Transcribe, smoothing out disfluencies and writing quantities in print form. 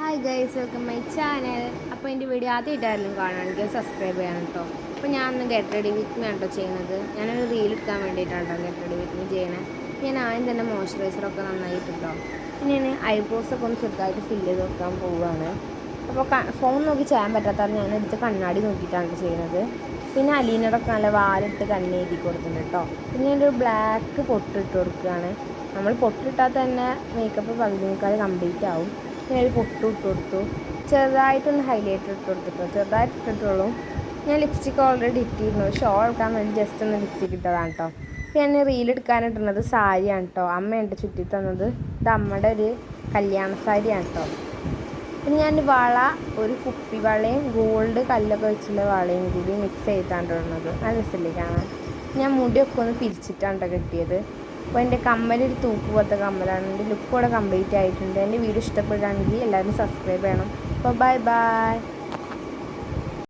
Hi guys, welcome my channel. അപ്പോൾ എൻ്റെ video ആദ്യമായിട്ടായാലും കാണുകയാണെങ്കിൽ സബ്സ്ക്രൈബ് ചെയ്യണം കേട്ടോ. അപ്പോൾ ഞാൻ ഒന്ന് ഗെറ്റ് റെഡി വിത്ത് മീ ആട്ടോ ചെയ്യുന്നത്. ഞാനൊരു റീൽ എടുക്കാൻ വേണ്ടിയിട്ടാണ് ഗെറ്റ് റെഡി വിത്ത് മീ ചെയ്യണേ. ഞാൻ ആദ്യം തന്നെ മോയ്സ്ചറൈസറൊക്കെ നന്നായിട്ട് ഇട്ടോ. പിന്നെ ഞാൻ ഐബ്രോസൊക്കെ ഒന്ന് ചെറുതായിട്ട് ഫില്ല് ചെയ്ത് വെക്കാൻ പോവുകയാണ്. അപ്പോൾ ഫോൺ നോക്കി ചെയ്യാൻ പറ്റാത്തവർ ഞാൻ എടുത്ത് കണ്ണാടി നോക്കിയിട്ടാണ് ചെയ്യുന്നത്. പിന്നെ അലീനോടൊക്കെ നല്ല വാലിട്ട് കണ്ണ് എഴുതി കൊടുക്കുന്നുണ്ട് കേട്ടോ. പിന്നെ ഞാനൊരു ബ്ലാക്ക് പൊട്ടിട്ട് കൊടുക്കുകയാണ്. നമ്മൾ പൊട്ടിട്ടാൽ തന്നെ മേക്കപ്പ് പകുതി മുക്കാൽ കംപ്ലീറ്റ് ആവും. ഞാനൊരു പൊട്ട് ഇട്ട് കൊടുത്തു. ചെറുതായിട്ടൊന്ന് ഹൈലൈറ്റർ ഇട്ട് കൊടുത്തിട്ടോ, ചെറുതായിട്ട് ഇട്ടിട്ടുള്ളൂ. ഞാൻ ലിപ്സ്റ്റിക്ക് ഓൾറെഡി ഇട്ടിരുന്നു. ഷോ എടുക്കാൻ വേണ്ടി ജസ്റ്റ് ഒന്ന് ലിപ്സ്റ്റിക്ക് ഇട്ടതാണ് കേട്ടോ. ഞാൻ റീൽ എടുക്കാനിട്ടുള്ളത് സാരിയാണ് കേട്ടോ. അമ്മയുണ്ട് ചുറ്റി തന്നത്. ഇത് അമ്മയുടെ ഒരു കല്യാണ സാരിയാണ് കേട്ടോ. പിന്നെ ഞാൻ വള, ഒരു കുപ്പി വളയും ഗോൾഡ് കല്ലൊക്കെ വെച്ചുള്ള വളയും കൂടി മിക്സ് ചെയ്തിട്ടാണ് ഇടുന്നത്. നല്ല രസമില്ലേ കാണാൻ. ഞാൻ മുടിയൊക്കെ ഒന്ന് പിരിച്ചിട്ടാണ് കേട്ടോ കെട്ടിയത്. അപ്പോൾ എൻ്റെ കമ്മലൊരു തൂക്ക് പോലത്തെ കമ്മലാണ്. എൻ്റെ ലുക്ക് കൂടെ കംപ്ലീറ്റ് ആയിട്ടുണ്ട്. എൻ്റെ വീഡിയോ ഇഷ്ടപ്പെടുകയാണെങ്കിൽ എല്ലാവരും സബ്സ്ക്രൈബ് ചെയ്യണം. അപ്പോൾ ബൈ ബൈ.